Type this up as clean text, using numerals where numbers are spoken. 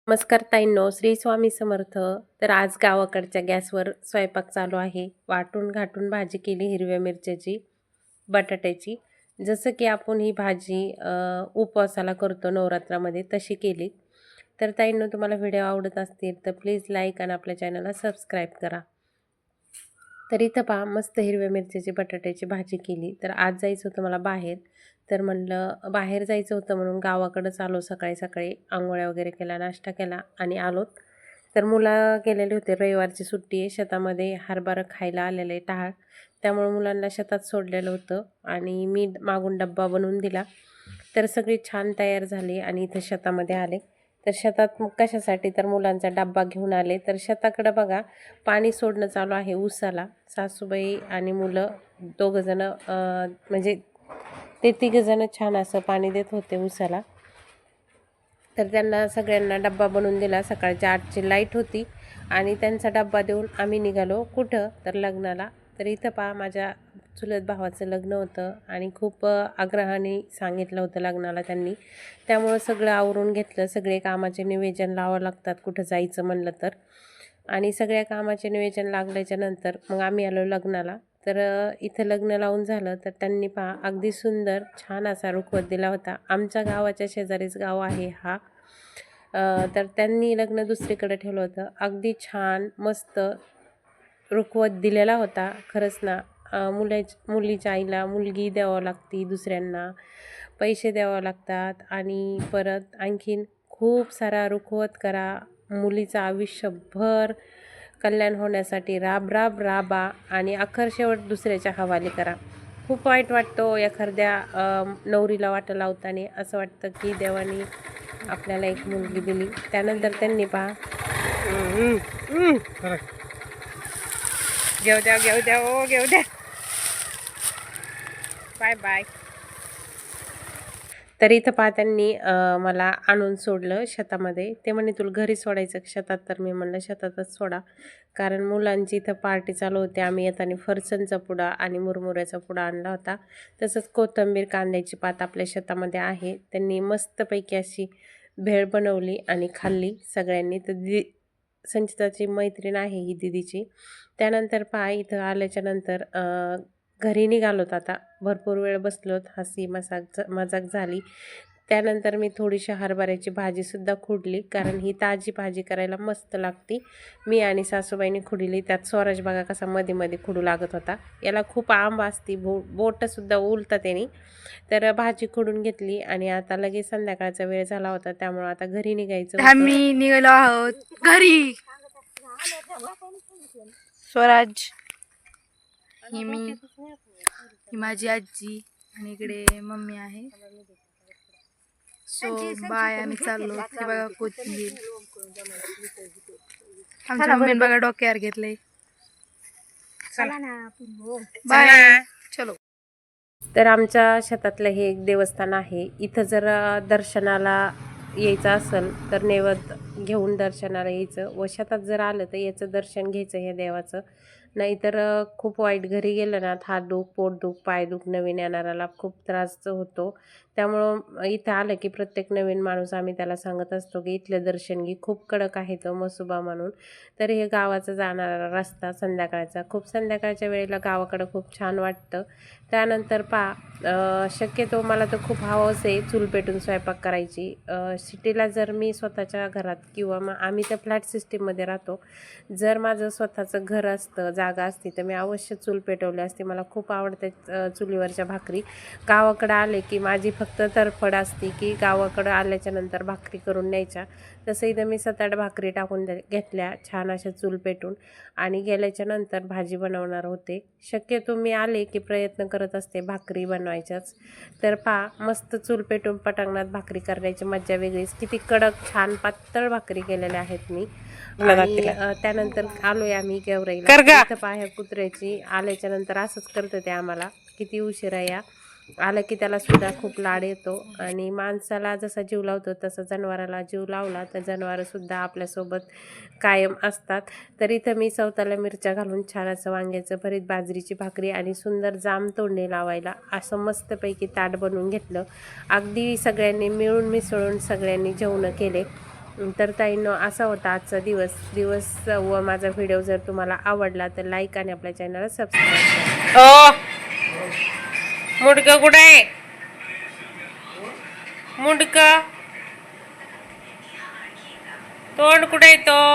नमस्कार ताईंनो, श्री स्वामी समर्थ. तर आज गावाकडच्या गॅसवर स्वयंपाक चालू आहे. वाटून घाटून भाजी केली हिरव्या मिरच्याची, बटाट्याची. जसं की आपण ही भाजी उपवासाला करतो नवरात्रामध्ये तशी केली. तर ताईंनो, तुम्हाला व्हिडिओ आवडत असतील तर प्लीज लाईक आणि आपल्या चॅनलला सबस्क्राईब करा. तर इथं पहा, मस्त हिरव्या मिरच्याची बटाट्याची भाजी केली. तर आज जायचं होतं मला बाहेर, तर म्हणलं बाहेर जायचं होतं म्हणून गावाकडंच आलो. सकाळी सकाळी आंघोळ्या वगैरे केला, नाश्ता केला आणि आलोत. तर मुलं गेलेले होते, रविवारची सुट्टी आहे. शेतामध्ये हरभरा खायला आलेलं आहे टहाळ, त्यामुळे मुलांना शेतात सोडलेलं होतं आणि मी मागून डब्बा बनवून दिला. तर सगळी छान तयार झाली आणि इथं शेतामध्ये आले. तर शेतात मग कशासाठी, तर मुलांचा डब्बा घेऊन आले. तर शेताकडं बघा, पाणी सोडणं चालू आहे ऊसाला. सासूबाई आणि मुलं दोघंजणं म्हणजे ते तिघंजणं छान असं पाणी देत होते ऊसाला. तर त्यांना सगळ्यांना डब्बा बनवून दिला. सकाळच्या 8ची लाईट होती आणि त्यांचा डब्बा देऊन आम्ही निघालो. कुठं, तर लग्नाला. तर इथं पहा, माझ्या चुलत भावाचं लग्न होतं आणि खूप आग्रहाने सांगितलं होतं लग्नाला त्यांनी. त्यामुळं सगळं आवरून घेतलं. सगळे कामाचे नियोजन लावावं लागतात कुठं जायचं म्हणलं तर. आणि सगळ्या कामाचे नियोजन लागल्याच्या नंतर मग आम्ही आलो लग्नाला. तर इथं लग्न लावून झालं तर त्यांनी पहा, अगदी सुंदर छान असा रुखवत दिला होता. आमच्या गावाच्या शेजारीच गाव आहे हा. तर त्यांनी लग्न दुसरीकडे ठेवलं होतं. अगदी छान मस्त रुखवत दिलेला होता. खरंच ना, मुलीच्या आईला मुलगी द्यावं लागती, दुसऱ्यांना पैसे द्यावं लागतात आणि परत आणखीन खूप सारा रुखवत करा. मुलीचं आयुष्यभर कल्याण होण्यासाठी राब राब राबा आणि अखेर शेवट दुसऱ्याच्या हवाली करा. खूप वाईट वाटतो एखाद्या नवरीला वाटं लावताना. असं वाटतं की देवाने आपल्याला एक मुलगी दिली. त्यानंतर त्यांनी पहा, घेऊ द्या घेऊ द्या ओ घेऊ द्या, बाय बाय. तर इथं पहा, त्यांनी मला आणून सोडलं शेतामध्ये. ते म्हणे तुला घरी सोडायचं शेतात, तर मी म्हणलं शेतातच सोडा, कारण मुलांची इथं पार्टी चालू होती. आम्ही येताना फरसाणचा पुडा आणि मुरमुऱ्याचा पुडा आणला होता. तसंच कोथिंबीर, कांद्याची पात आपल्या शेतामध्ये आहे. त्यांनी मस्तपैकी अशी भेळ बनवली आणि खाल्ली सगळ्यांनी. तर संचिताची मैत्रीण आहे ही दिदीची. त्यानंतर पहा, इथं आल्याच्या नंतर घरी निघालोत. आता भरपूर वेळ बसलोत, हसी मजाक झाली. त्यानंतर मी थोडीशी हरभऱ्याची भाजीसुद्धा खुडली, कारण ही ताजी भाजी करायला मस्त लागते. मी आणि सासूबाईने खुडली. त्यात स्वराज बघा कसा मध्ये मध्ये खुडू लागत होता. याला खूप आंब असती, बोटंसुद्धा उलतं त्याने. तर भाजी खुडून घेतली आणि आता लगेच संध्याकाळचा वेळ झाला होता, त्यामुळं आता घरी निघायचं होतं. आम्ही निघालो आहोत घरी. स्वराज, ही मी, ही माझी आजी आणि इकडे मम्मी आहे. सो बाय, आम्ही चाललो. ते बघा कोथिंबीर, आमच्या मम्मीने बघा डोक्यावर घेतलंय. बाय, चलो. तर आमच्या शेतातलं हे एक देवस्थान आहे. इथं जर दर्शनाला यायचं असेल तर नैवेद्य घेऊन दर्शनाला यायचं, व शेतात जर आलं तर याचं दर्शन घ्यायचं ह्या देवाचं. नाहीतर खूप वाईट, घरी गेलं ना हात दुख, पोट दुख, पाय दुख, नवीन येणाऱ्याला खूप त्रास होतो. त्यामुळं इथं आलं की प्रत्येक नवीन माणूस आम्ही त्याला सांगत असतो की इथलं दर्शन घे, खूप कडक आहे तो मसुबा म्हणून. तर हे गावाचा जाणारा रस्ता संध्याकाळचा, खूप संध्याकाळच्या वेळेला गावाकडं खूप छान वाटतं. त्यानंतर शक्यतो मला तर खूप हवस आहे चूल पेटून स्वयंपाक करायची. सिटीला जर मी स्वतःच्या घरात किंवा मग आम्ही तर फ्लॅट सिस्टीममध्ये राहतो, जर माझं स्वतःचं घर असतं, जागा असती, तर मी अवश्य चूल पेटवली असते. मला खूप आवडते चुलीवरच्या भाकरी. गावाकडं आले की माझी फक्त तरफड असते की गावाकडं आल्याच्या नंतर भाकरी करून न्यायच्या. तसं इथं मी 7-8 भाकरी टाकून घेतल्या छान अशा चूल पेटून आणि गेल्याच्या नंतर भाजी बनवणार होते. शक्यतो मी आले की प्रयत्न करत असते भाकरी बनवायच्याच. तर मस्त चूल पेटून पटांगणात भाकरी करण्याची मज्जा वेगळीच. किती कडक छान पातळ भाकरी केलेल्या आहेत मी. आणि त्यानंतर आलोय आम्ही गेवराईला. इथं ह्या कुत्र्याची आल्याच्या नंतर असंच करतं ते आम्हाला, किती उशिरा या. आलं की त्याला सुद्धा खूप लाड येतो आणि माणसाला जसा जीव लावतो तसा जनावराला जीव लावला तर जनावरंसुद्धा आपल्यासोबत कायम असतात. तर इथं मी सवताला मिरच्या घालून छान असं वांग्याचं भरीत, बाजरीची भाकरी आणि सुंदर जाम तोंडे लावायला असं मस्तपैकी ताट बनवून घेतलं. अगदी सगळ्यांनी मिळून मिसळून सगळ्यांनी जेवणं केले तर ताईंनो असा होता आजचा दिवस व माझा व्हिडिओ जर तुम्हाला आवडला तर लाईक आणि आपल्या चॅनलला सबस्क्राईब करा. मुंडकं कुठं आहे? मुंडकं तोंड कुठे आहे तो?